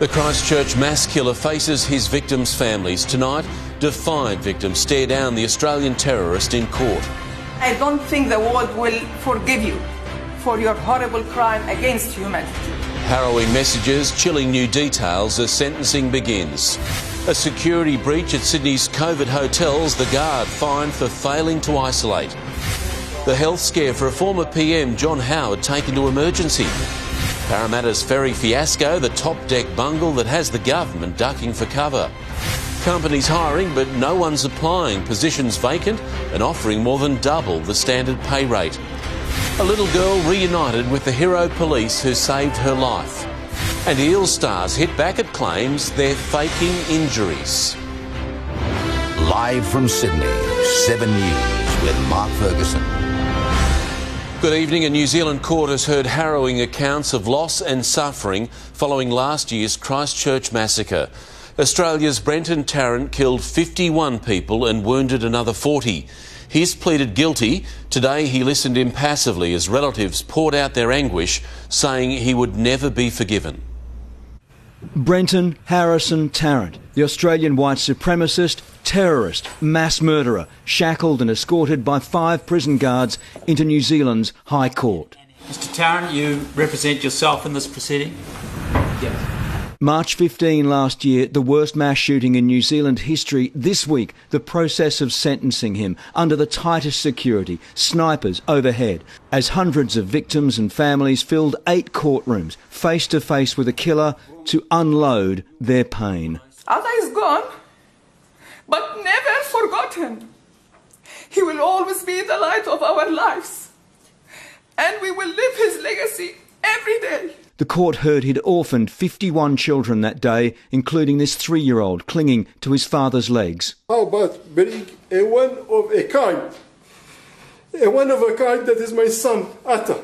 The Christchurch mass killer faces his victims' families. Tonight, defiant victims stare down the Australian terrorist in court. I don't think the world will forgive you for your horrible crime against humanity. Harrowing messages, chilling new details as sentencing begins. A security breach at Sydney's COVID hotels, the guard fined for failing to isolate. The health scare for a former PM, John Howard, taken to emergency. Parramatta's ferry fiasco, the top deck bungle that has the government ducking for cover. Companies hiring but no one's applying, positions vacant and offering more than double the standard pay rate. A little girl reunited with the hero police who saved her life. And Eel stars hit back at claims they're faking injuries. Live from Sydney, 7 News with Mark Ferguson. Good evening. A New Zealand court has heard harrowing accounts of loss and suffering following last year's Christchurch massacre. Australia's Brenton Tarrant killed 51 people and wounded another 40. He's pleaded guilty. Today he listened impassively as relatives poured out their anguish, saying he would never be forgiven. Brenton Harrison Tarrant, the Australian white supremacist, terrorist, mass murderer, shackled and escorted by 5 prison guards into New Zealand's High Court. Mr Tarrant, you represent yourself in this proceeding? Yes. March 15 last year, the worst mass shooting in New Zealand history. This week, the process of sentencing him under the tightest security, snipers overhead, as hundreds of victims and families filled 8 courtrooms, face to face with a killer to unload their pain. Allah is gone, but never forgotten. He will always be the light of our lives, and we will live his legacy every day. The court heard he'd orphaned 51 children that day, including this 3-year-old clinging to his father's legs. How about being a one of a kind that is my son, Atta,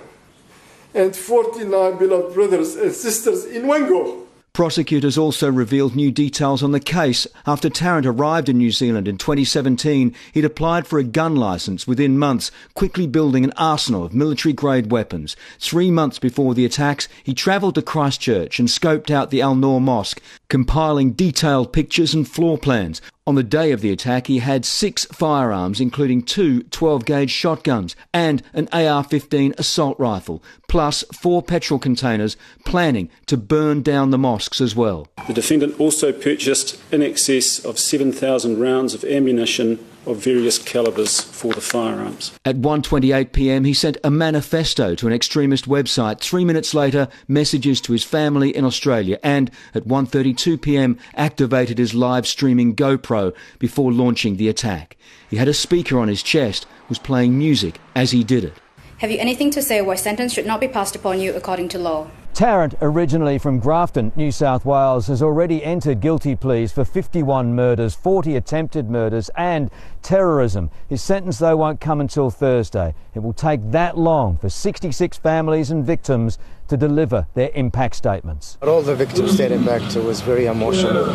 and 49 beloved brothers and sisters in one go. Prosecutors also revealed new details on the case. After Tarrant arrived in New Zealand in 2017, he'd applied for a gun licence within months, quickly building an arsenal of military-grade weapons. 3 months before the attacks, he travelled to Christchurch and scoped out the Al Noor Mosque, compiling detailed pictures and floor plans. On the day of the attack, he had 6 firearms, including 2 12-gauge shotguns and an AR-15 assault rifle, plus 4 petrol containers, planning to burn down the mosques as well. The defendant also purchased in excess of 7,000 rounds of ammunition of various calibres for the firearms. At 1:28 p.m, he sent a manifesto to an extremist website. 3 minutes later, messages to his family in Australia, and at 1:32 p.m, activated his live streaming GoPro before launching the attack. He had a speaker on his chest, was playing music as he did it. Have you anything to say why sentence should not be passed upon you according to law? Tarrant, originally from Grafton, New South Wales, has already entered guilty pleas for 51 murders, 40 attempted murders and terrorism. His sentence, though, won't come until Thursday. It will take that long for 66 families and victims to deliver their impact statements. All the victims stated back to was very emotional,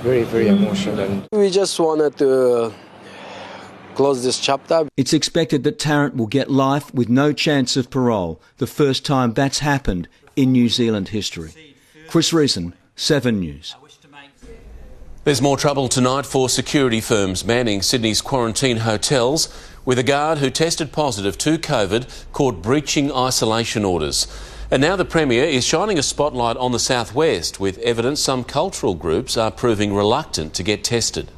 very, very emotional. We just wanted to close this chapter. It's expected that Tarrant will get life with no chance of parole, the first time that's happened in New Zealand history. Chris Reason, 7 News. There's more trouble tonight for security firms manning Sydney's quarantine hotels, with a guard who tested positive to COVID caught breaching isolation orders. And now the Premier is shining a spotlight on the southwest, with evidence some cultural groups are proving reluctant to get tested.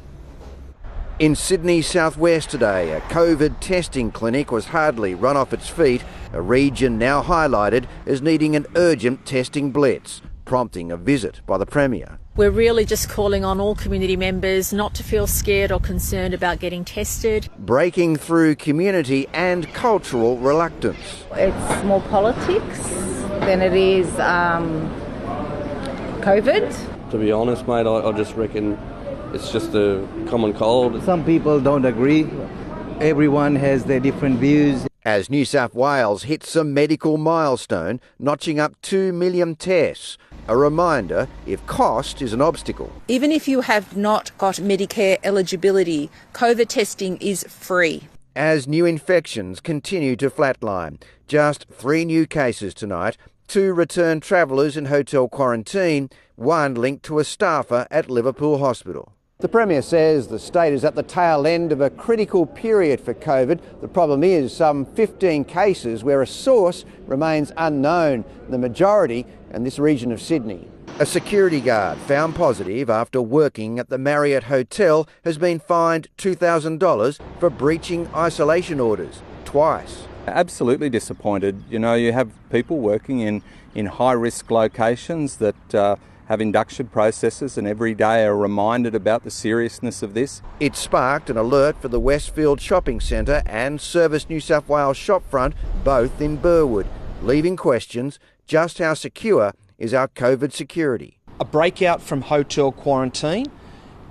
In Sydney's southwest today, a COVID testing clinic was hardly run off its feet, a region now highlighted as needing an urgent testing blitz, prompting a visit by the Premier. We're really just calling on all community members not to feel scared or concerned about getting tested. Breaking through community and cultural reluctance. It's more politics than it is COVID. To be honest, mate, I just reckon it's just a common cold. Some people don't agree. Everyone has their different views. As New South Wales hits a medical milestone, notching up 2 million tests. A reminder if cost is an obstacle. Even if you have not got Medicare eligibility, COVID testing is free. As new infections continue to flatline, just 3 new cases tonight, 2 returned travellers in hotel quarantine, one linked to a staffer at Liverpool Hospital. The Premier says the state is at the tail end of a critical period for COVID. The problem is some 15 cases where a source remains unknown, the majority in this region of Sydney. A security guard found positive after working at the Marriott Hotel has been fined $2,000 for breaching isolation orders twice. Absolutely disappointed. You know, you have people working in high-risk locations that have induction processes and every day are reminded about the seriousness of this. It sparked an alert for the Westfield Shopping Centre and Service New South Wales shopfront, both in Burwood, leaving questions just how secure is our COVID security. A breakout from hotel quarantine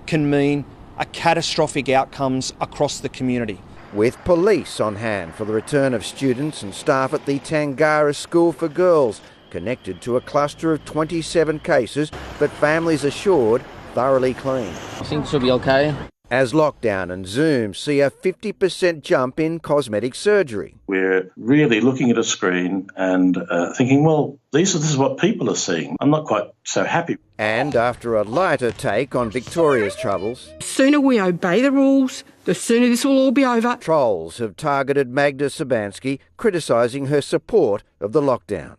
can mean a catastrophic outcomes across the community. With police on hand for the return of students and staff at the Tangara School for Girls, connected to a cluster of 27 cases, but families assured thoroughly clean. I think she'll be okay. As lockdown and Zoom see a 50% jump in cosmetic surgery. We're really looking at a screen and thinking, well, this is what people are seeing. I'm not quite so happy. And after a lighter take on Victoria's troubles, the sooner we obey the rules, the sooner this will all be over. Trolls have targeted Magda Sabansky, criticising her support of the lockdown.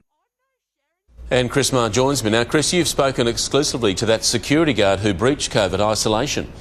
And Chris Marr joins me now. Chris, you've spoken exclusively to that security guard who breached COVID isolation.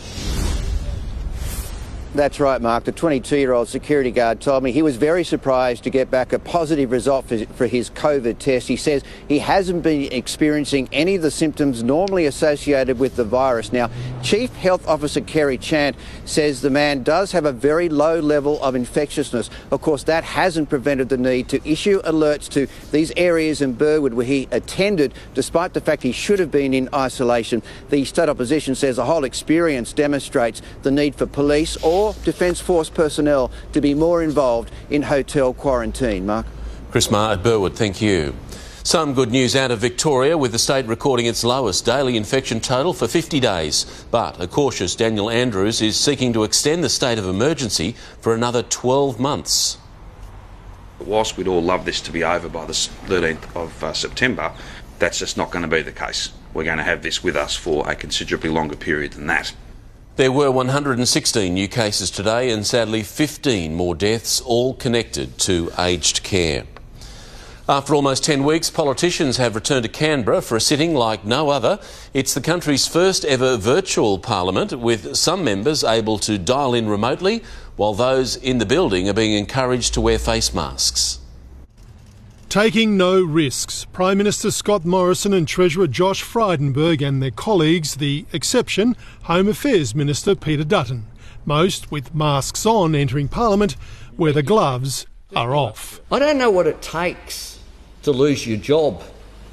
That's right, Mark. The 22-year-old security guard told me he was very surprised to get back a positive result for his COVID test. He says he hasn't been experiencing any of the symptoms normally associated with the virus. Now, Chief Health Officer Kerry Chant says the man does have a very low level of infectiousness. Of course, that hasn't prevented the need to issue alerts to these areas in Burwood where he attended, despite the fact he should have been in isolation. The state opposition says the whole experience demonstrates the need for police or Defence Force personnel to be more involved in hotel quarantine. Mark? Chris Marr at Burwood, thank you. Some good news out of Victoria, with the state recording its lowest daily infection total for 50 days. But a cautious Daniel Andrews is seeking to extend the state of emergency for another 12 months. Whilst we'd all love this to be over by the 13th of September, that's just not going to be the case. We're going to have this with us for a considerably longer period than that. There were 116 new cases today and sadly 15 more deaths, all connected to aged care. After almost 10 weeks, politicians have returned to Canberra for a sitting like no other. It's the country's first ever virtual parliament, with some members able to dial in remotely, while those in the building are being encouraged to wear face masks. Taking no risks. Prime Minister Scott Morrison and Treasurer Josh Frydenberg and their colleagues, the exception, Home Affairs Minister Peter Dutton. Most with masks on entering Parliament, where the gloves are off. I don't know what it takes to lose your job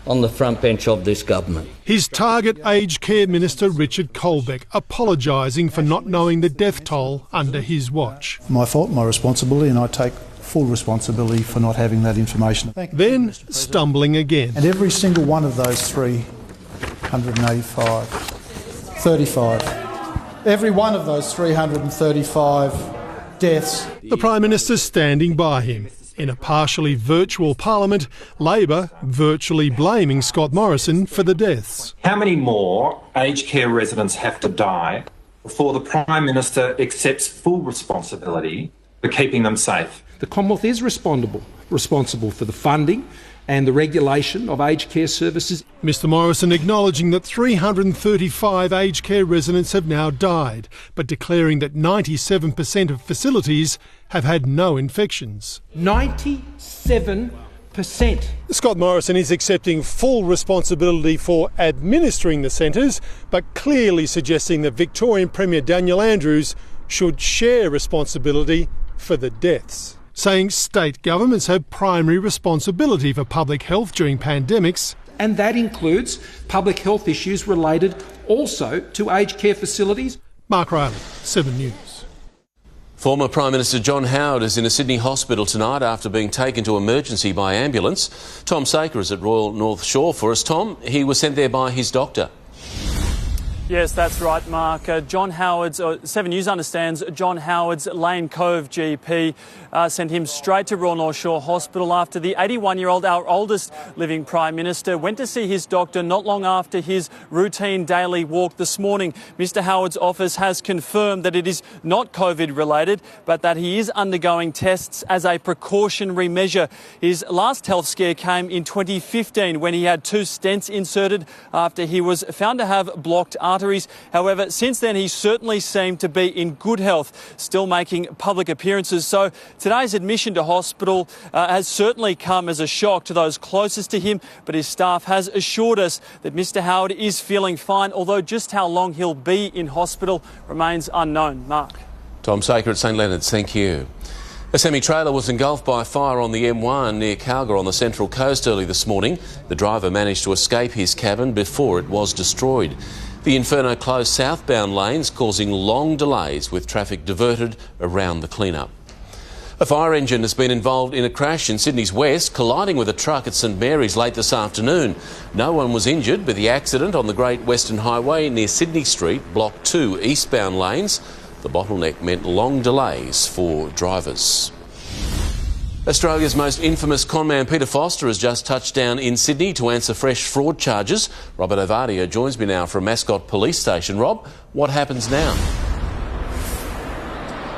on the front bench of this government. His target, Aged Care Minister Richard Colbeck, apologising for not knowing the death toll under his watch. My fault, my responsibility, and I take full responsibility for not having that information. Then stumbling again. And every single one of those 35, every one of those 335 deaths. The Prime Minister standing by him. In a partially virtual parliament, Labor virtually blaming Scott Morrison for the deaths. How many more aged care residents have to die before the Prime Minister accepts full responsibility for keeping them safe? The Commonwealth is responsible for the funding and the regulation of aged care services. Mr Morrison acknowledging that 335 aged care residents have now died, but declaring that 97% of facilities have had no infections. 97%. Scott Morrison is accepting full responsibility for administering the centres, but clearly suggesting that Victorian Premier Daniel Andrews should share responsibility for the deaths, saying state governments have primary responsibility for public health during pandemics. And that includes public health issues related also to aged care facilities. Mark Riley, 7 News. Former Prime Minister John Howard is in a Sydney hospital tonight after being taken to emergency by ambulance. Tom Saker is at Royal North Shore for us. Tom, he was sent there by his doctor. Yes, that's right, Mark. John Howard's, 7 News understands, John Howard's Lane Cove GP sent him straight to Royal North Shore Hospital after the 81-year-old, our oldest living Prime Minister, went to see his doctor not long after his routine daily walk this morning. Mr Howard's office has confirmed that it is not COVID-related, but that he is undergoing tests as a precautionary measure. His last health scare came in 2015 when he had 2 stents inserted after he was found to have blocked arteries. However, since then he certainly seemed to be in good health, still making public appearances. So today's admission to hospital has certainly come as a shock to those closest to him, but his staff has assured us that Mr Howard is feeling fine, although just how long he'll be in hospital remains unknown. Mark. Tom Saker at St Leonard's, thank you. A semi-trailer was engulfed by fire on the M1 near Calgary on the Central Coast early this morning. The driver managed to escape his cabin before it was destroyed. The inferno closed southbound lanes, causing long delays with traffic diverted around the clean-up. A fire engine has been involved in a crash in Sydney's west, colliding with a truck at St Mary's late this afternoon. No one was injured, but the accident on the Great Western Highway near Sydney Street blocked 2 eastbound lanes. The bottleneck meant long delays for drivers. Australia's most infamous conman Peter Foster has just touched down in Sydney to answer fresh fraud charges. Robert Ovadia joins me now from Mascot Police Station. Rob, what happens now?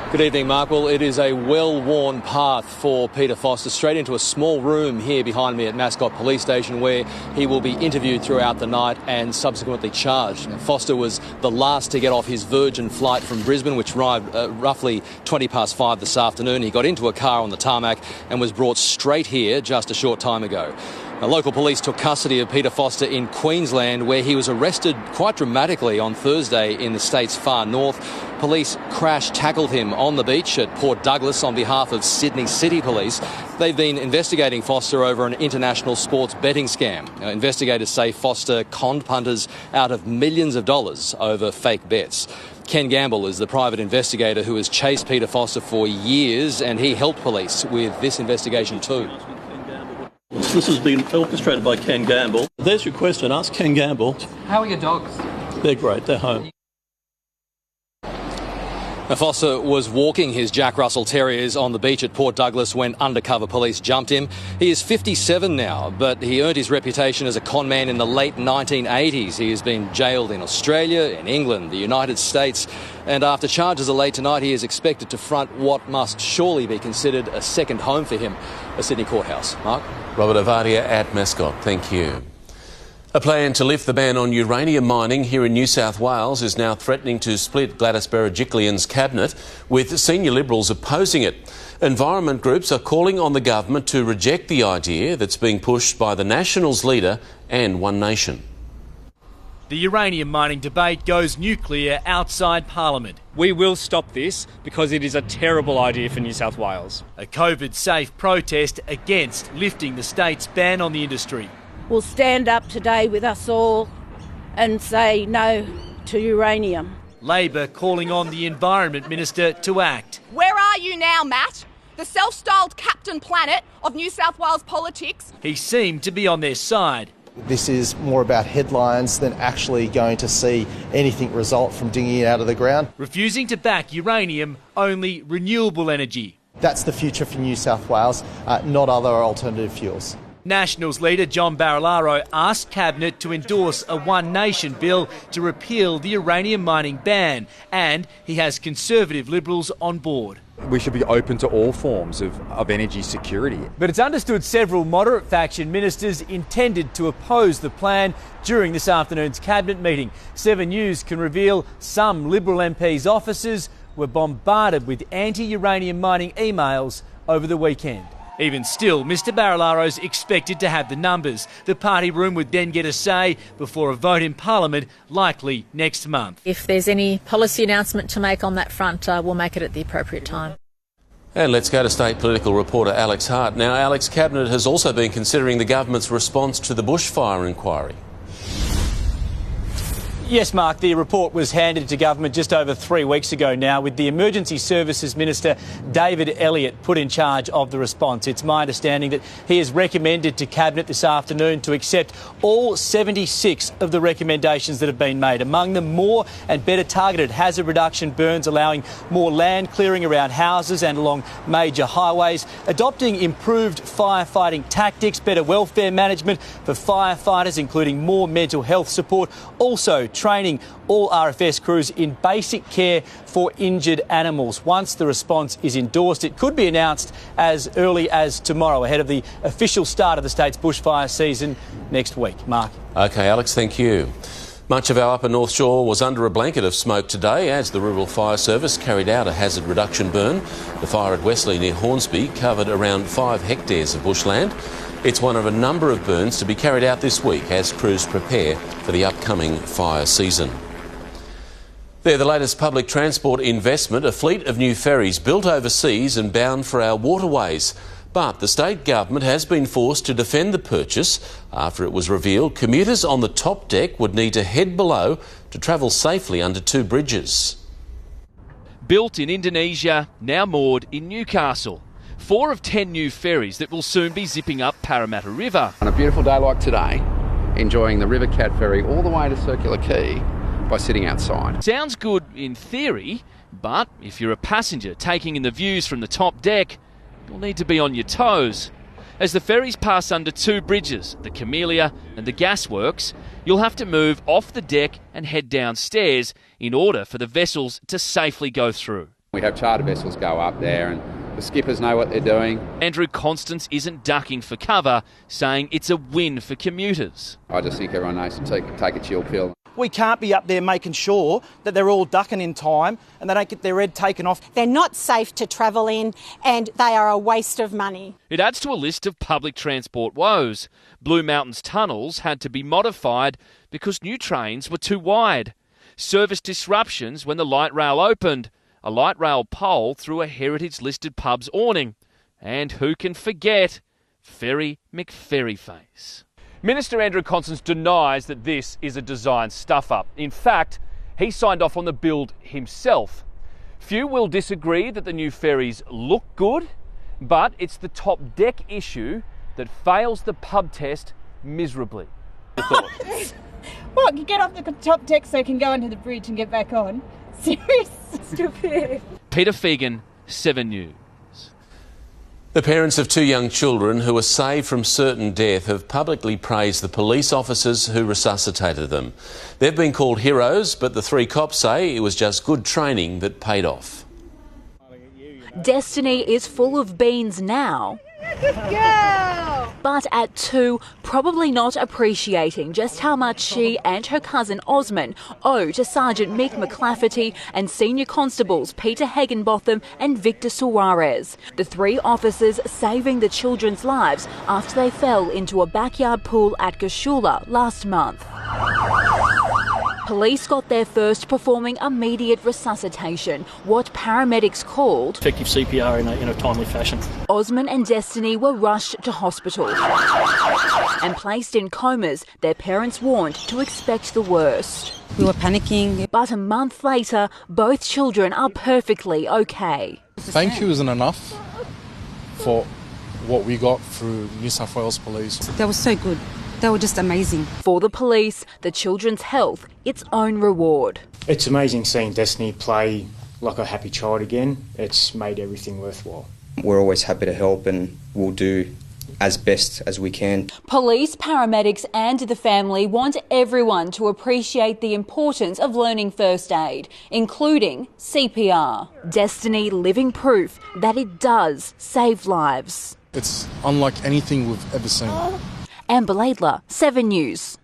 Good evening, Mark. Well, it is a well-worn path for Peter Foster, straight into a small room here behind me at Mascot Police Station, where he will be interviewed throughout the night and subsequently charged. Now, Foster was the last to get off his Virgin flight from Brisbane, which arrived roughly 5:20 this afternoon. He got into a car on the tarmac and was brought straight here just a short time ago. Now, local police took custody of Peter Foster in Queensland, where he was arrested quite dramatically on Thursday in the state's far north. Police crash-tackled him on the beach at Port Douglas on behalf of Sydney City Police. They've been investigating Foster over an international sports betting scam. Now, investigators say Foster conned punters out of millions of dollars over fake bets. Ken Gamble is the private investigator who has chased Peter Foster for years, and he helped police with this investigation too. This has been orchestrated by Ken Gamble. There's your question. Ask Ken Gamble. How are your dogs? They're great. They're home. Now, Foster was walking his Jack Russell Terriers on the beach at Port Douglas when undercover police jumped him. He is 57 now, but he earned his reputation as a con man in the late 1980s. He has been jailed in Australia, in England, the United States, and after charges are laid tonight, he is expected to front what must surely be considered a second home for him, a Sydney courthouse. Mark? Robert Ovadia at Mascot, thank you. A plan to lift the ban on uranium mining here in New South Wales is now threatening to split Gladys Berejiklian's cabinet, with senior Liberals opposing it. Environment groups are calling on the government to reject the idea that's being pushed by the Nationals leader and One Nation. The uranium mining debate goes nuclear outside Parliament. We will stop this because it is a terrible idea for New South Wales. A COVID-safe protest against lifting the state's ban on the industry. Will stand up today with us all and say no to uranium. Labor calling on the Environment Minister to act. Where are you now, Matt? The self-styled Captain Planet of New South Wales politics? He seemed to be on their side. This is more about headlines than actually going to see anything result from digging it out of the ground. Refusing to back uranium, only renewable energy. That's the future for New South Wales, not other alternative fuels. Nationals leader John Barilaro asked Cabinet to endorse a One Nation bill to repeal the uranium mining ban, and he has Conservative Liberals on board. We should be open to all forms of energy security. But it's understood several moderate faction ministers intended to oppose the plan during this afternoon's Cabinet meeting. 7 News can reveal some Liberal MPs' offices were bombarded with anti-uranium mining emails over the weekend. Even still, Mr Barilaro's expected to have the numbers. The party room would then get a say before a vote in Parliament, likely next month. If there's any policy announcement to make on that front, we'll make it at the appropriate time. And let's go to state political reporter Alex Hart. Now, Alex, Cabinet has also been considering the government's response to the bushfire inquiry. Yes, Mark, the report was handed to government just over 3 weeks ago now, with the Emergency Services Minister David Elliott put in charge of the response. It's my understanding that he has recommended to Cabinet this afternoon to accept all 76 of the recommendations that have been made. Among them, more and better targeted hazard reduction burns, allowing more land clearing around houses and along major highways, adopting improved firefighting tactics, better welfare management for firefighters, including more mental health support, also training all RFS crews in basic care for injured animals. Once the response is endorsed, it could be announced as early as tomorrow, ahead of the official start of the state's bushfire season next week. Mark. OK, Alex, thank you. Much of our upper North Shore was under a blanket of smoke today as the Rural Fire Service carried out a hazard reduction burn. The fire at Wesley near Hornsby covered around 5 hectares of bushland. It's one of a number of burns to be carried out this week as crews prepare for the upcoming fire season. They're the latest public transport investment, a fleet of new ferries built overseas and bound for our waterways. But the state government has been forced to defend the purchase after it was revealed commuters on the top deck would need to head below to travel safely under 2 bridges. Built in Indonesia, now moored in Newcastle. 4 of 10 new ferries that will soon be zipping up Parramatta River. On a beautiful day like today, enjoying the River Cat ferry all the way to Circular Quay by sitting outside. Sounds good in theory, but if you're a passenger taking in the views from the top deck, you'll need to be on your toes. As the ferries pass under 2 bridges, the Commuter and the Gasworks, you'll have to move off the deck and head downstairs in order for the vessels to safely go through. We have charter vessels go up there and the skippers know what they're doing. Andrew Constance isn't ducking for cover, saying it's a win for commuters. I just think everyone needs to take a chill pill. We can't be up there making sure that they're all ducking in time and they don't get their head taken off. They're not safe to travel in and they are a waste of money. It adds to a list of public transport woes. Blue Mountain's tunnels had to be modified because new trains were too wide. Service disruptions when the light rail opened. A light rail pole through a heritage-listed pub's awning. And who can forget Ferry McFerryface? Minister Andrew Constance denies that this is a design stuff-up. In fact, he signed off on the build himself. Few will disagree that the new ferries look good, but it's the top deck issue that fails the pub test miserably. What, you get off the top deck so you can go under the bridge and get back on? Serious? Stupid. Peter Fegan, 7 News. The parents of 2 young children who were saved from certain death have publicly praised the police officers who resuscitated them. They've been called heroes, but the 3 cops say it was just good training that paid off. Destiny is full of beans now. But at 2, probably not appreciating just how much she and her cousin Osman owe to Sergeant Mick McClafferty and Senior Constables Peter Hagenbotham and Victor Suarez. The 3 officers saving the children's lives after they fell into a backyard pool at Gashula last month. Police got there first, performing immediate resuscitation, what paramedics called effective CPR in a timely fashion. Osman and Destiny were rushed to hospital and placed in comas, their parents warned to expect the worst. We were panicking. But a month later, both children are perfectly okay. Thank you isn't enough for what we got through New South Wales Police. That was so good. They were just amazing. For the police, the children's health, its own reward. It's amazing seeing Destiny play like a happy child again. It's made everything worthwhile. We're always happy to help and we'll do as best as we can. Police, paramedics and the family want everyone to appreciate the importance of learning first aid, including CPR. Destiny living proof that it does save lives. It's unlike anything we've ever seen. Amber Laidler, 7 News.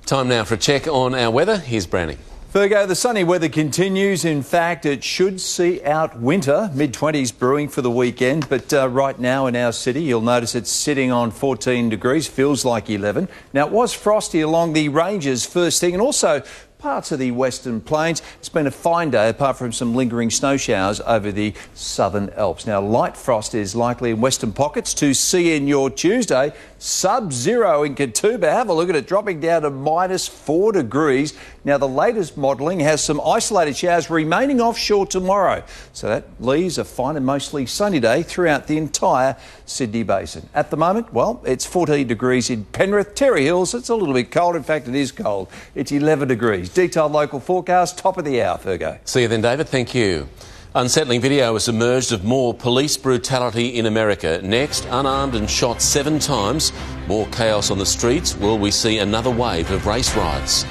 Time now for a check on our weather. Here's Brownie. Fergo, the sunny weather continues. In fact, it should see out winter. Mid-20s brewing for the weekend. But right now in our city, you'll notice it's sitting on 14 degrees. Feels like 11. Now, it was frosty along the ranges first thing and also parts of the Western Plains. It's been a fine day, apart from some lingering snow showers over the southern Alps. Now, light frost is likely in western pockets to see in your Tuesday. Sub-zero in Katoomba. Have a look at it, dropping down to -4 degrees. Now, the latest modelling has some isolated showers remaining offshore tomorrow. So that leaves a fine and mostly sunny day throughout the entire Sydney Basin. At the moment, well, it's 14 degrees in Penrith. Terry Hills, it's a little bit cold. In fact, it is cold. It's 11 degrees. Detailed local forecast, top of the hour, Fergo. See you then, David. Thank you. Unsettling video has emerged of more police brutality in America. Next, unarmed and shot 7 times. More chaos on the streets. Will we see another wave of race riots?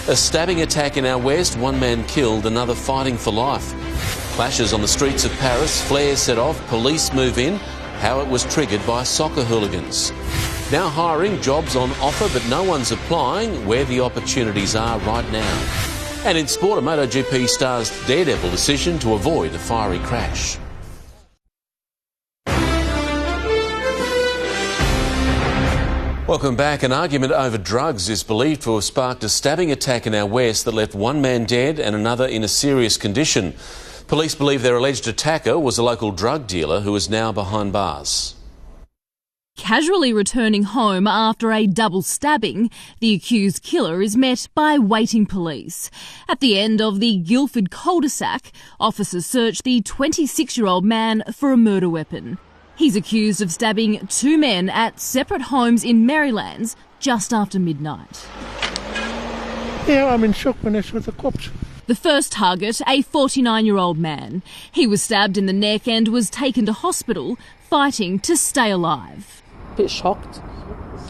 A stabbing attack in our west. 1 man killed, another fighting for life. Clashes on the streets of Paris. Flares set off. Police move in. How it was triggered by soccer hooligans. Now hiring, jobs on offer, but no one's applying. Where the opportunities are right now. And in sport, a MotoGP star's daredevil decision to avoid a fiery crash. Welcome back. An argument over drugs is believed to have sparked a stabbing attack in our west that left 1 man dead and another in a serious condition. Police believe their alleged attacker was a local drug dealer who is now behind bars. Casually returning home after a double stabbing, the accused killer is met by waiting police. At the end of the Guildford cul-de-sac, officers search the 26-year-old man for a murder weapon. He's accused of stabbing 2 men at separate homes in Marylands just after midnight. Yeah, I'm in shock when I saw the cops. The first target, a 49-year-old man. He was stabbed in the neck and was taken to hospital, fighting to stay alive. Bit shocked.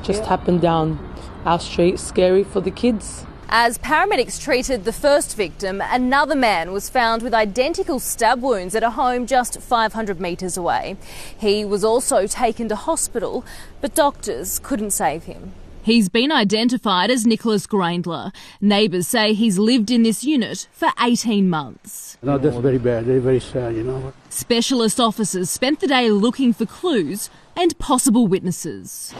Just happened down our street. Scary for the kids. As paramedics treated the first victim, another man was found with identical stab wounds at a home just 500 metres away. He was also taken to hospital, but doctors couldn't save him. He's been identified as Nicholas Graindler. Neighbours say he's lived in this unit for 18 months. No, that's very bad. They're very sad, you know. Specialist officers spent the day looking for clues and possible witnesses.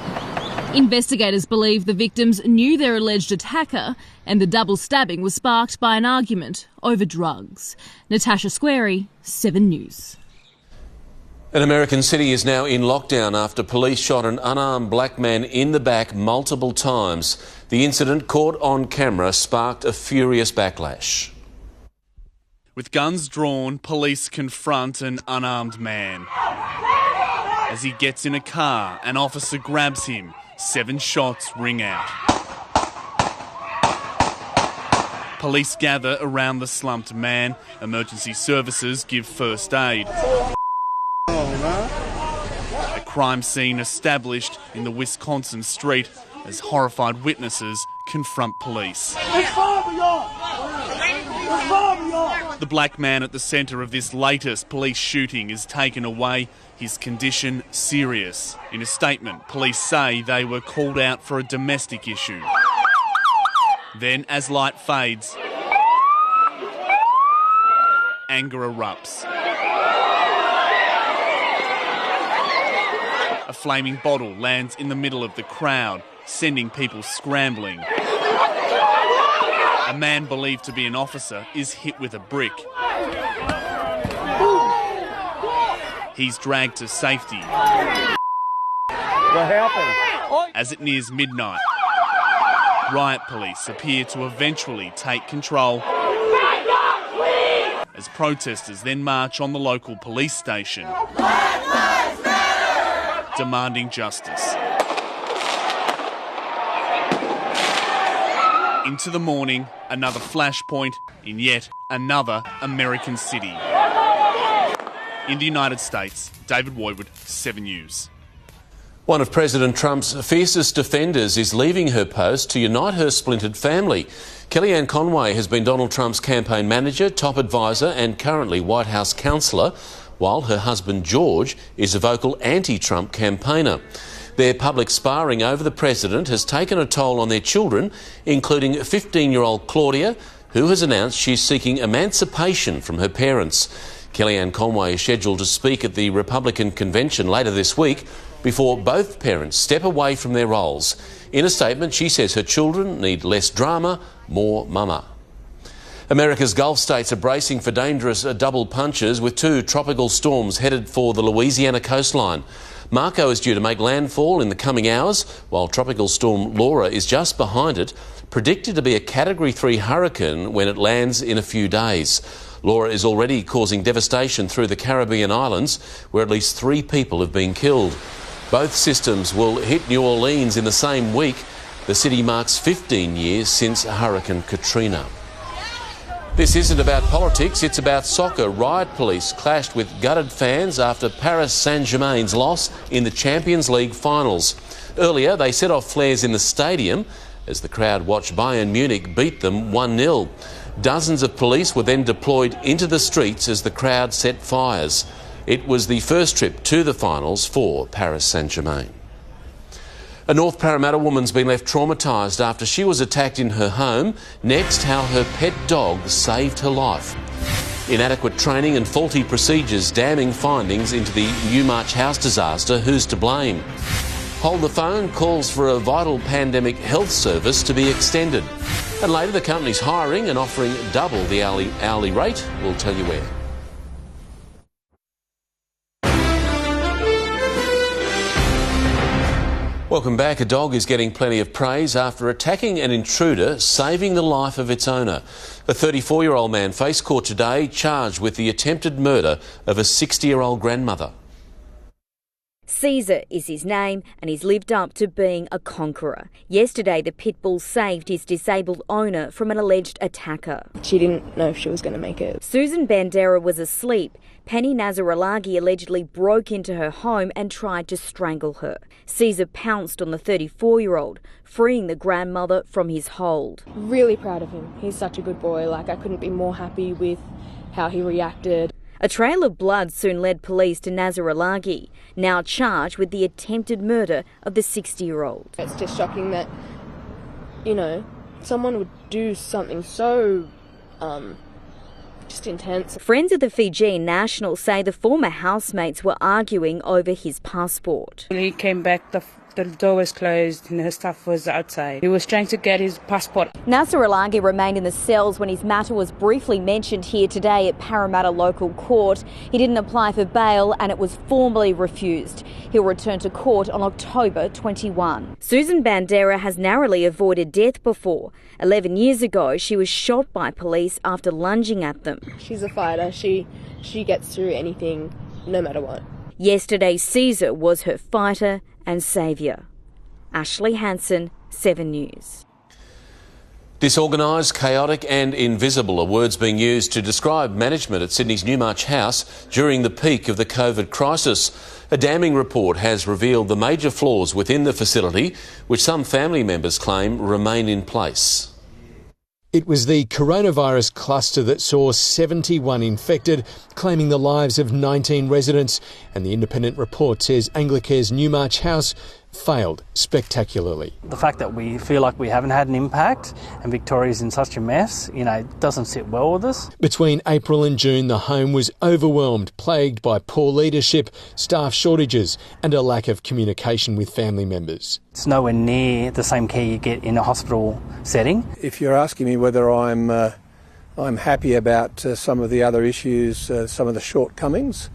Investigators believe the victims knew their alleged attacker and the double stabbing was sparked by an argument over drugs. Natasha Squarey, 7 News. An American city is now in lockdown after police shot an unarmed black man in the back multiple times. The incident, caught on camera, sparked a furious backlash. With guns drawn, police confront an unarmed man. As he gets in a car, an officer grabs him. 7 shots ring out. Police gather around the slumped man. Emergency services give first aid. A crime scene established in the Wisconsin street as horrified witnesses confront police. The black man at the centre of this latest police shooting is taken away, his condition serious. In a statement, police say they were called out for a domestic issue. Then, as light fades, anger erupts. A flaming bottle lands in the middle of the crowd, sending people scrambling. A man believed to be an officer is hit with a brick. He's dragged to safety. We're helping. As it nears midnight, riot police appear to eventually take control as protesters then march on the local police station, demanding justice. Into the morning, another flashpoint in yet another American city. In the United States, David Woodward, 7 News. One of President Trump's fiercest defenders is leaving her post to unite her splintered family. Kellyanne Conway has been Donald Trump's campaign manager, top advisor and currently White House counsellor, while her husband George is a vocal anti-Trump campaigner. Their public sparring over the president has taken a toll on their children, including 15-year-old Claudia, who has announced she's seeking emancipation from her parents. Kellyanne Conway is scheduled to speak at the Republican convention later this week before both parents step away from their roles. In a statement, she says her children need less drama, more mama. America's Gulf states are bracing for dangerous double punches with 2 tropical storms headed for the Louisiana coastline. Marco is due to make landfall in the coming hours, while Tropical Storm Laura is just behind it, predicted to be a Category 3 hurricane when it lands in a few days. Laura is already causing devastation through the Caribbean islands, where at least 3 people have been killed. Both systems will hit New Orleans in the same week. The city marks 15 years since Hurricane Katrina. This isn't about politics, it's about soccer. Riot police clashed with gutted fans after Paris Saint-Germain's loss in the Champions League finals. Earlier, they set off flares in the stadium as the crowd watched Bayern Munich beat them 1-0. Dozens of police were then deployed into the streets as the crowd set fires. It was the first trip to the finals for Paris Saint-Germain. A North Parramatta woman's been left traumatised after she was attacked in her home. Next, how her pet dog saved her life. Inadequate training and faulty procedures damning findings into the Newmarch house disaster. Who's to blame? Hold the Phone calls for a vital pandemic health service to be extended. And later, the company's hiring and offering double the hourly rate. We'll tell you where. Welcome back. A dog is getting plenty of praise after attacking an intruder, saving the life of its owner. A 34-year-old man faced court today, charged with the attempted murder of a 60-year-old grandmother. Caesar is his name, and he's lived up to being a conqueror. Yesterday, the pit bull saved his disabled owner from an alleged attacker. She didn't know if she was going to make it. Susan Bandera was asleep. Penny Nazaralagi allegedly broke into her home and tried to strangle her. Caesar pounced on the 34-year-old, freeing the grandmother from his hold. Really proud of him. He's such a good boy. I couldn't be more happy with how he reacted. A trail of blood soon led police to Nazaralagi, now charged with the attempted murder of the 60-year-old. It's just shocking that, someone would do something so just intense. Friends of the Fijian national say the former housemates were arguing over his passport. When he came back, the door was closed and her stuff was outside. He was trying to get his passport. Nazaralagi remained in the cells when his matter was briefly mentioned here today at Parramatta Local Court. He didn't apply for bail and it was formally refused. He'll return to court on October 21. Susan Bandera has narrowly avoided death before. 11 years ago, she was shot by police after lunging at them. She's a fighter. She gets through anything, no matter what. Yesterday, Caesar was her fighter and saviour. Ashley Hansen, 7 News. Disorganised, chaotic and invisible are words being used to describe management at Sydney's Newmarch House during the peak of the COVID crisis. A damning report has revealed the major flaws within the facility, which some family members claim remain in place. It was the coronavirus cluster that saw 71 infected, claiming the lives of 19 residents. And the independent report says Anglicare's Newmarch House failed spectacularly. The fact that we feel like we haven't had an impact and Victoria's in such a mess, doesn't sit well with us. Between April and June, the home was overwhelmed, plagued by poor leadership, staff shortages and a lack of communication with family members. It's nowhere near the same care you get in a hospital setting. If you're asking me whether I'm happy about some of the other issues, some of the shortcomings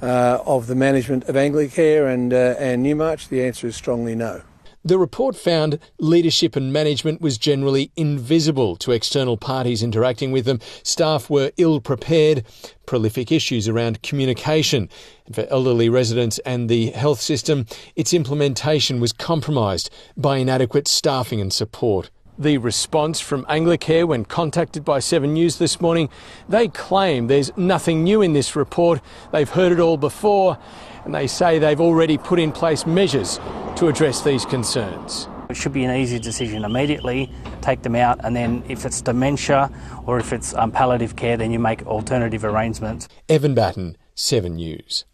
of the management of Anglicare and Newmarch, the answer is strongly no. The report found leadership and management was generally invisible to external parties interacting with them. Staff were ill-prepared, prolific issues around communication. And for elderly residents and the health system, its implementation was compromised by inadequate staffing and support. The response from Anglicare when contacted by 7 News this morning, they claim there's nothing new in this report. They've heard it all before, and they say they've already put in place measures to address these concerns. It should be an easy decision immediately, take them out, and then if it's dementia or if it's palliative care, then you make alternative arrangements. Evan Batten, 7 News.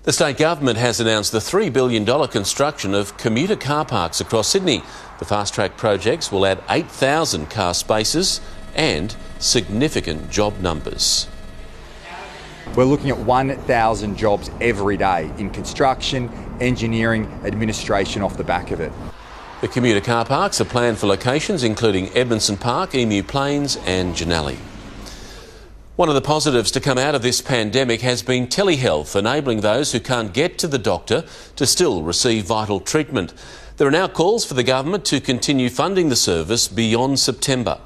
The state government has announced the $3 billion construction of commuter car parks across Sydney. The fast-track projects will add 8,000 car spaces and significant job numbers. We're looking at 1,000 jobs every day in construction, engineering, administration off the back of it. The commuter car parks are planned for locations including Edmondson Park, Emu Plains and Janelli. One of the positives to come out of this pandemic has been telehealth, enabling those who can't get to the doctor to still receive vital treatment. There are now calls for the government to continue funding the service beyond September.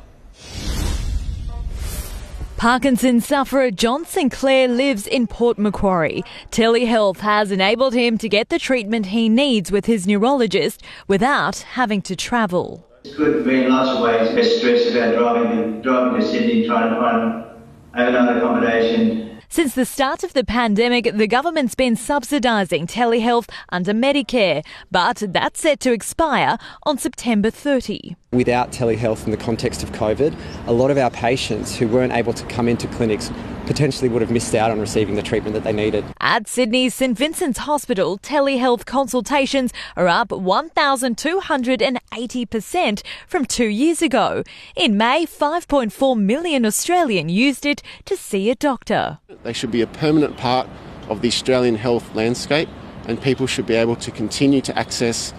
Parkinson's sufferer John Sinclair lives in Port Macquarie. Telehealth has enabled him to get the treatment he needs with his neurologist without having to travel. It's good for me in lots of ways. Less stress about driving to Sydney, trying to find overnight accommodation. Since the start of the pandemic, the government's been subsidising telehealth under Medicare, but that's set to expire on September 30. Without telehealth in the context of COVID, a lot of our patients who weren't able to come into clinics potentially would have missed out on receiving the treatment that they needed. At Sydney's St Vincent's Hospital, telehealth consultations are up 1,280% from 2 years ago. In May, 5.4 million Australian used it to see a doctor. They should be a permanent part of the Australian health landscape, and people should be able to continue to access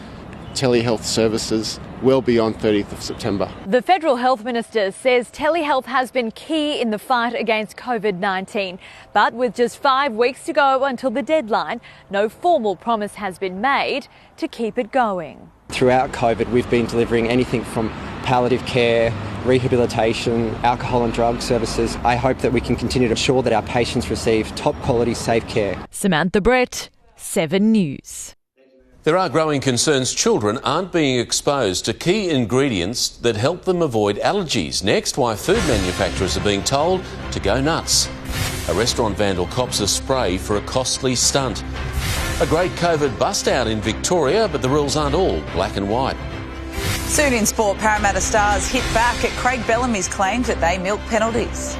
telehealth services well beyond 30th of September. The Federal Health Minister says telehealth has been key in the fight against COVID-19. But with just 5 weeks to go until the deadline, no formal promise has been made to keep it going. Throughout COVID, we've been delivering anything from palliative care, rehabilitation, alcohol and drug services. I hope that we can continue to ensure that our patients receive top quality, safe care. Samantha Brett, 7 News. There are growing concerns children aren't being exposed to key ingredients that help them avoid allergies. Next, why food manufacturers are being told to go nuts. A restaurant vandal cops a spray for a costly stunt. A great COVID bust out in Victoria, but the rules aren't all black and white. Soon in sport, Parramatta Stars hit back at Craig Bellamy's claims that they milk penalties.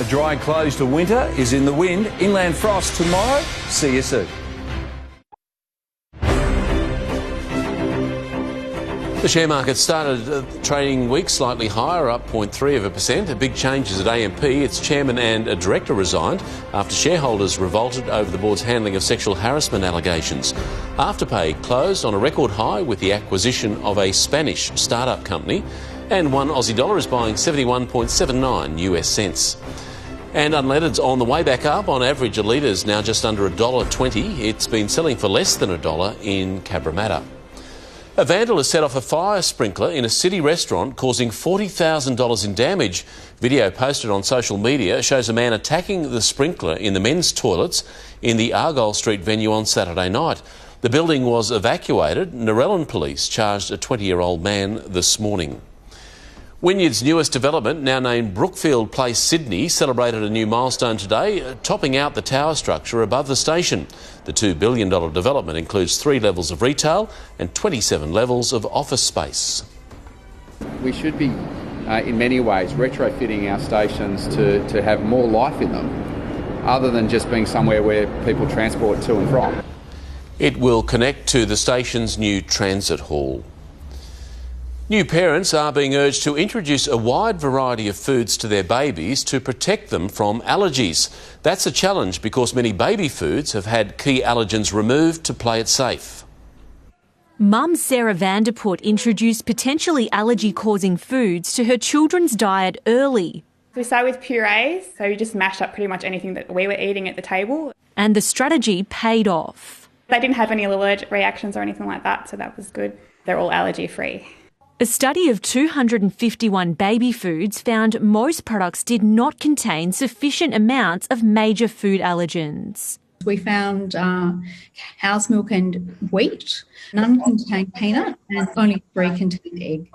A dry close to winter is in the wind. Inland frost tomorrow. See you soon. The share market started the trading week slightly higher, up 0.3%. Big changes at AMP. Its chairman and a director resigned after shareholders revolted over the board's handling of sexual harassment allegations. Afterpay closed on a record high with the acquisition of a Spanish startup company, and one Aussie dollar is buying 71.79 US cents. And unleaded's on the way back up. On average, a litre now just under $1.20. It's been selling for less than $1 in Cabramatta. A vandal has set off a fire sprinkler in a city restaurant, causing $40,000 in damage. Video posted on social media shows a man attacking the sprinkler in the men's toilets in the Argyle Street venue on Saturday night. The building was evacuated. Narellan police charged a 20-year-old man this morning. Wynyard's newest development, now named Brookfield Place Sydney, celebrated a new milestone today, topping out the tower structure above the station. The $2 billion development includes 3 levels of retail and 27 levels of office space. We should be, in many ways, retrofitting our stations to have more life in them, other than just being somewhere where people transport to and from. It will connect to the station's new transit hall. New parents are being urged to introduce a wide variety of foods to their babies to protect them from allergies. That's a challenge because many baby foods have had key allergens removed to play it safe. Mum Sarah Vanderput introduced potentially allergy-causing foods to her children's diet early. We start with purees, so we just mashed up pretty much anything that we were eating at the table. And the strategy paid off. They didn't have any allergic reactions or anything like that, so that was good. They're all allergy-free. A study of 251 baby foods found most products did not contain sufficient amounts of major food allergens. We found cow's milk and wheat. None contained peanut and only 3 contained egg.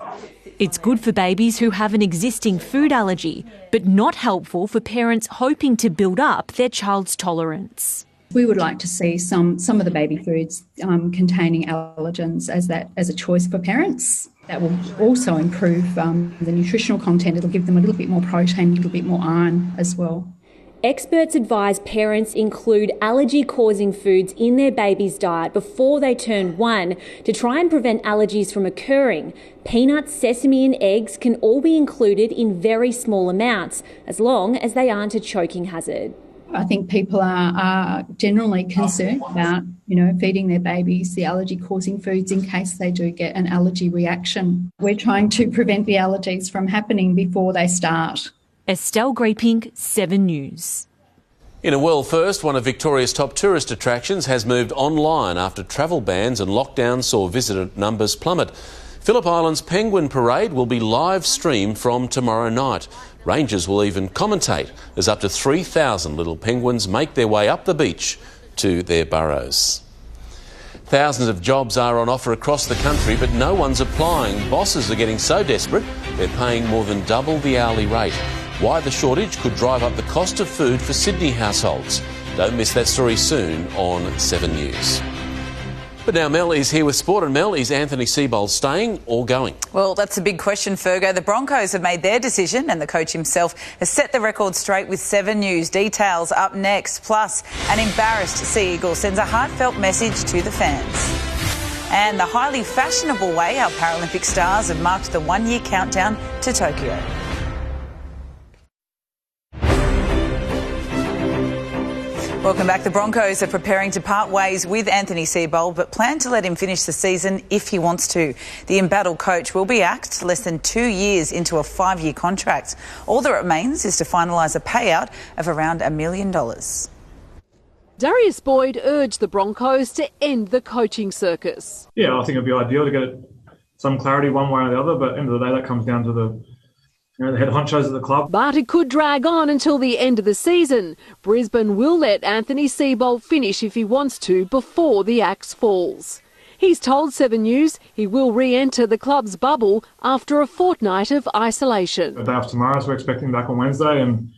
It's good for babies who have an existing food allergy, but not helpful for parents hoping to build up their child's tolerance. We would like to see some of the baby foods containing allergens as a choice for parents. That will also improve the nutritional content. It'll give them a little bit more protein, a little bit more iron as well. Experts advise parents include allergy-causing foods in their baby's diet before they turn 1 to try and prevent allergies from occurring. Peanuts, sesame and eggs can all be included in very small amounts, as long as they aren't a choking hazard. I think people are generally concerned about, feeding their babies the allergy-causing foods in case they do get an allergy reaction. We're trying to prevent the allergies from happening before they start. Estelle Greeping, 7 News. In a world first, one of Victoria's top tourist attractions has moved online after travel bans and lockdowns saw visitor numbers plummet. Phillip Island's Penguin Parade will be live streamed from tomorrow night. Rangers will even commentate as up to 3,000 little penguins make their way up the beach to their burrows. Thousands of jobs are on offer across the country, but no one's applying. Bosses are getting so desperate they're paying more than double the hourly rate. Why the shortage could drive up the cost of food for Sydney households. Don't miss that story soon on 7 News. But now Mel is here with sport, and Mel, is Anthony Seibold staying or going? Well, that's a big question, Fergo. The Broncos have made their decision and the coach himself has set the record straight with 7 News. Details up next. Plus, an embarrassed Sea Eagle sends a heartfelt message to the fans. And the highly fashionable way our Paralympic stars have marked the one-year countdown to Tokyo. Welcome back. The Broncos are preparing to part ways with Anthony Seibold, but plan to let him finish the season if he wants to. The embattled coach will be axed less than 2 years into a 5-year contract. All that remains is to finalise a payout of around $1 million. Darius Boyd urged the Broncos to end the coaching circus. Yeah, I think it'd be ideal to get some clarity one way or the other, but at the end of the day, that comes down to the head honchos of the club. But it could drag on until the end of the season. Brisbane will let Anthony Seibold finish if he wants to before the axe falls. He's told 7 News he will re-enter the club's bubble after a fortnight of isolation. The day after tomorrow, so we're expecting back on Wednesday, and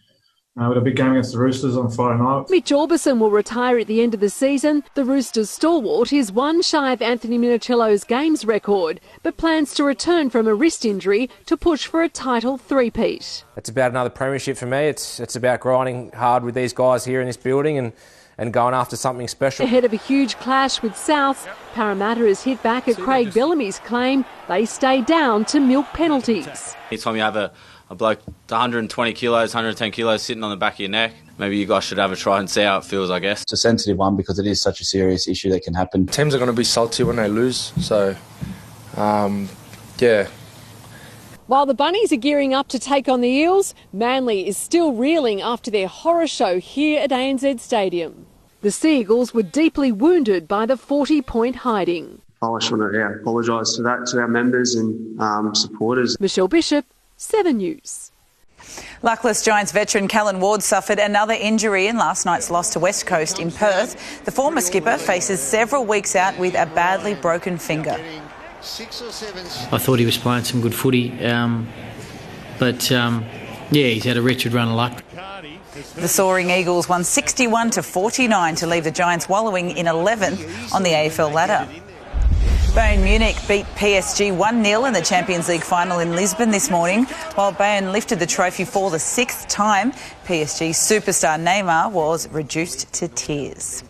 with a big game against the Roosters on Friday night. Mitch Orbison will retire at the end of the season. The Roosters stalwart is one shy of Anthony Minichiello's games record, but plans to return from a wrist injury to push for a title three-peat. It's about another premiership for me. It's about grinding hard with these guys here in this building and going after something special. Ahead of a huge clash with South, Parramatta has hit back at Craig Bellamy's claim they stay down to milk penalties. Anytime you have a bloke 120 kilos, 110 kilos sitting on the back of your neck, maybe you guys should have a try and see how it feels, I guess. It's a sensitive one because it is such a serious issue that can happen. Teams are going to be salty when they lose, so, yeah. While the Bunnies are gearing up to take on the Eels, Manly is still reeling after their horror show here at ANZ Stadium. The Sea Eagles were deeply wounded by the 40-point hiding. I just want to apologise for that to our members and supporters. Michelle Bishop, 7 News. Luckless Giants veteran Callan Ward suffered another injury in last night's loss to West Coast in Perth. The former skipper faces several weeks out with a badly broken finger. I thought he was playing some good footy, but he's had a wretched run of luck. The Soaring Eagles won 61-49 to leave the Giants wallowing in 11th on the AFL ladder. Bayern Munich beat PSG 1-0 in the Champions League final in Lisbon this morning, while Bayern lifted the trophy for the 6th time. PSG superstar Neymar was reduced to tears.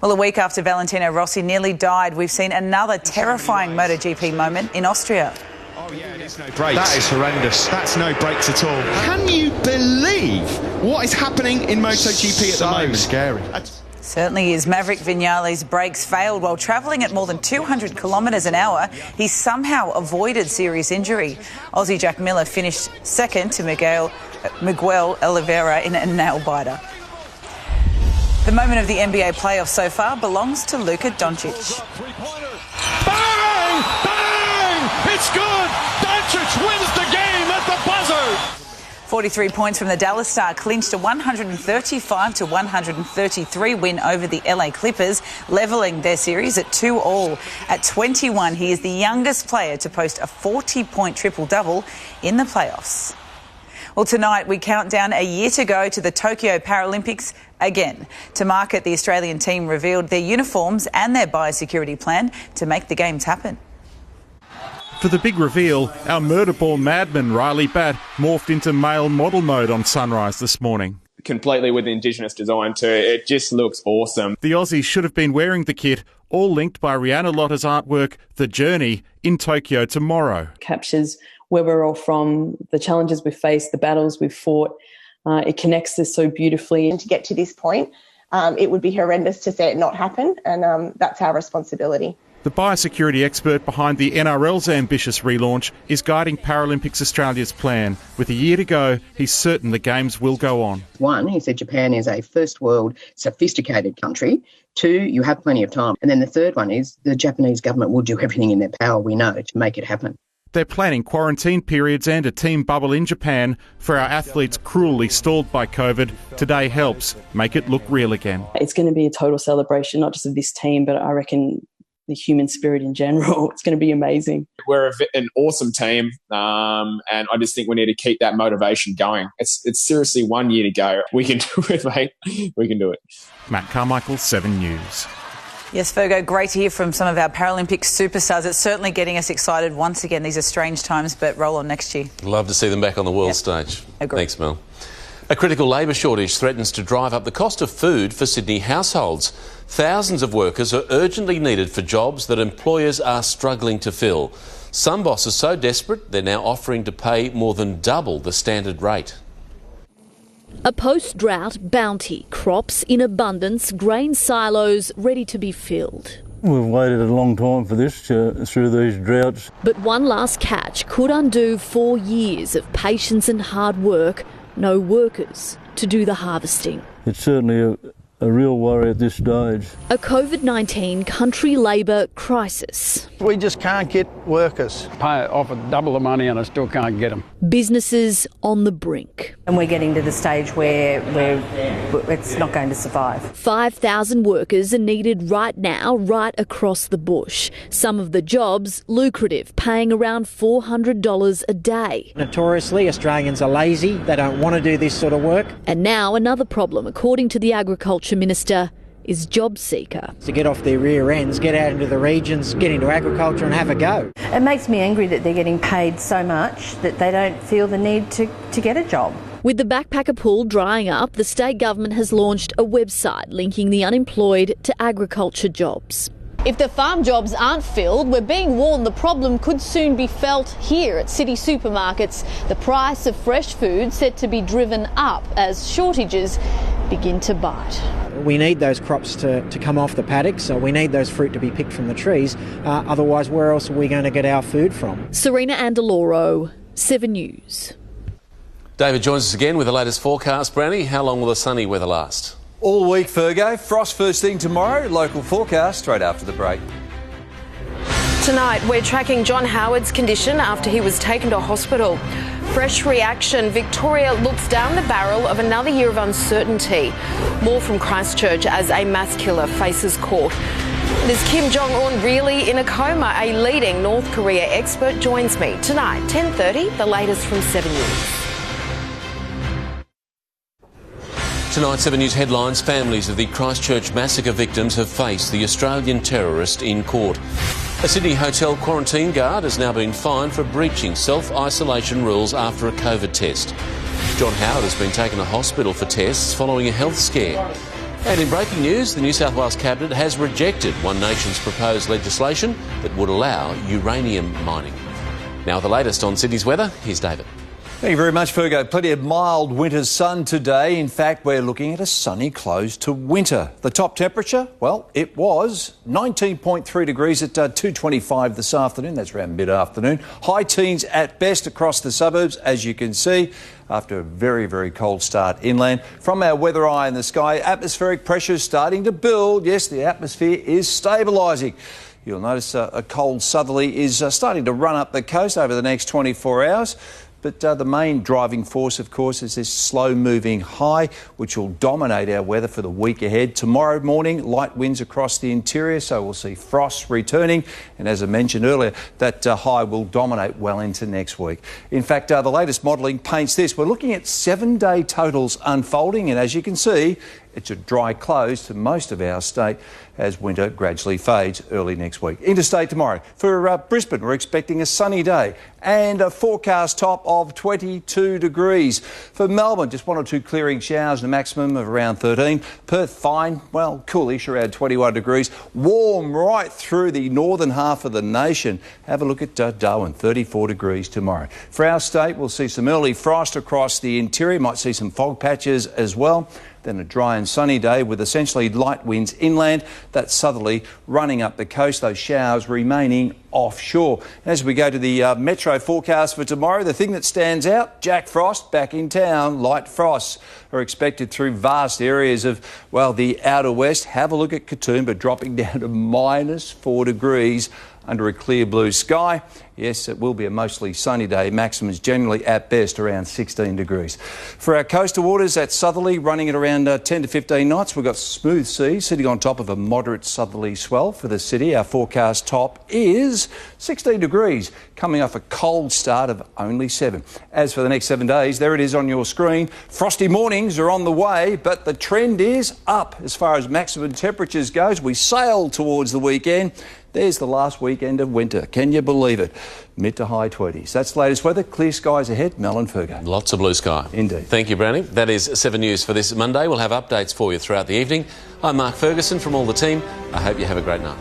Well, a week after Valentino Rossi nearly died, we've seen another terrifying MotoGP moment in Austria. Oh yeah, there's no brakes. That is horrendous. That's no brakes at all. Can you believe what is happening in MotoGP at the moment? Scary. Certainly is. Maverick Vinales' brakes failed while travelling at more than 200 kilometres an hour. He somehow avoided serious injury. Aussie Jack Miller finished second to Miguel Oliveira in a nail-biter. The moment of the NBA playoffs so far belongs to Luka Doncic. Bang! Bang! It's good! Doncic wins the game at the buzzer! 43 points from the Dallas Star clinched a 135-133 win over the LA Clippers, levelling their series at 2-2. At 21, he is the youngest player to post a 40-point triple-double in the playoffs. Well, tonight we count down a year to go to the Tokyo Paralympics again. To mark it, the Australian team revealed their uniforms and their biosecurity plan to make the Games happen. For the big reveal, our murder-born madman Riley Batt morphed into male model mode on Sunrise this morning. Completely with Indigenous design too. It just looks awesome. The Aussies should have been wearing the kit, all linked by Rihanna Lotta's artwork, The Journey, in Tokyo tomorrow. Captures where we're all from, the challenges we've faced, the battles we've fought. It connects us so beautifully. And to get to this point, it would be horrendous to see it not happen, and that's our responsibility. The biosecurity expert behind the NRL's ambitious relaunch is guiding Paralympics Australia's plan. With a year to go, he's certain the Games will go on. One, he said Japan is a first world sophisticated country. Two, you have plenty of time. And then the third one is the Japanese government will do everything in their power, we know, to make it happen. They're planning quarantine periods and a team bubble in Japan for our athletes cruelly stalled by COVID. Today helps make it look real again. It's going to be a total celebration, not just of this team, but I reckon the human spirit in general. It's going to be amazing. We're an awesome team, and I just think we need to keep that motivation going. It's seriously 1 year to go. We can do it, mate. We can do it. Matt Carmichael, 7 News. Yes, Fergo, great to hear from some of our Paralympic superstars. It's certainly getting us excited once again. These are strange times, but roll on next year. Love to see them back on the world stage. Agreed. Thanks, Mel. A critical labour shortage threatens to drive up the cost of food for Sydney households. Thousands of workers are urgently needed for jobs that employers are struggling to fill. Some bosses so desperate they're now offering to pay more than double the standard rate. A post-drought bounty, crops in abundance, grain silos ready to be filled. We've waited a long time for this through these droughts. But one last catch could undo 4 years of patience and hard work. No workers to do the harvesting. It's certainly a real worry at this stage. A COVID-19 country labour crisis. We just can't get workers. Offer double the money and I still can't get them. Businesses on the brink. And we're getting to the stage where it's not going to survive. 5,000 workers are needed right now, right across the bush. Some of the jobs lucrative, paying around $400 a day. Notoriously, Australians are lazy. They don't want to do this sort of work. And now another problem, according to the Agriculture Minister, is job seeker. To get off their rear ends, get out into the regions, get into agriculture and have a go. It makes me angry that they're getting paid so much that they don't feel the need to get a job. With the backpacker pool drying up, the state government has launched a website linking the unemployed to agriculture jobs. If the farm jobs aren't filled, we're being warned the problem could soon be felt here at city supermarkets. The price of fresh food set to be driven up as shortages begin to bite. We need those crops to come off the paddocks, so we need those fruit to be picked from the trees. Otherwise, where else are we going to get our food from? Serena Andaloro, 7 News. David joins us again with the latest forecast. Brownie, how long will the sunny weather last? All week, Fergo. Frost first thing tomorrow. Local forecast straight after the break. Tonight, we're tracking John Howard's condition after he was taken to hospital. Fresh reaction. Victoria looks down the barrel of another year of uncertainty. More from Christchurch as a mass killer faces court. Is Kim Jong-un really in a coma? A leading North Korea expert joins me tonight, 10:30. The latest from 7 News. Tonight, 7 News headlines. Families of the Christchurch massacre victims have faced the Australian terrorist in court. A Sydney hotel quarantine guard has now been fined for breaching self-isolation rules after a COVID test. John Howard has been taken to hospital for tests following a health scare. And in breaking news, the New South Wales Cabinet has rejected One Nation's proposed legislation that would allow uranium mining. Now the latest on Sydney's weather, here's David. Thank you very much, Fergo. Plenty of mild winter sun today. In fact, we're looking at a sunny close to winter. The top temperature, well, it was 19.3 degrees at 2:25 this afternoon. That's around mid-afternoon. High teens at best across the suburbs, as you can see, after a very, very cold start inland. From our weather eye in the sky, atmospheric pressure is starting to build. Yes, the atmosphere is stabilising. You'll notice a cold southerly is starting to run up the coast over the next 24 hours. But the main driving force, of course, is this slow-moving high, which will dominate our weather for the week ahead. Tomorrow morning, light winds across the interior, so we'll see frost returning. And as I mentioned earlier, that high will dominate well into next week. In fact, the latest modelling paints this. We're looking at 7-day totals unfolding, and as you can see, it's a dry close to most of our state as winter gradually fades early next week. Interstate tomorrow. For Brisbane, we're expecting a sunny day and a forecast top of 22 degrees. For Melbourne, just 1 or 2 clearing showers and a maximum of around 13. Perth, fine, well, coolish, around 21 degrees. Warm right through the northern half of the nation. Have a look at Darwin, 34 degrees tomorrow. For our state, we'll see some early frost across the interior. Might see some fog patches as well. then a dry and sunny day with essentially light winds inland, that southerly running up the coast, those showers remaining offshore. As we go to the metro forecast for tomorrow, the thing that stands out, Jack Frost back in town. Light frosts are expected through vast areas of, well, the outer west. Have a look at Katoomba dropping down to -4 degrees under a clear blue sky. Yes, it will be a mostly sunny day. Maximums generally at best around 16 degrees. For our coastal waters, that southerly running at around 10 to 15 knots. We've got smooth seas sitting on top of a moderate southerly swell for the city. Our forecast top is 16 degrees, coming off a cold start of only 7. As for the next 7 days, there it is on your screen. Frosty mornings are on the way, but the trend is up as far as maximum temperatures goes. We sail towards the weekend. There's the last weekend of winter. Can you believe it? Mid to high 20s. That's the latest weather. Clear skies ahead. Mel and Fergo. Lots of blue sky. Indeed. Thank you, Brownie. That is 7 News for this Monday. We'll have updates for you throughout the evening. I'm Mark Ferguson from all the team. I hope you have a great night.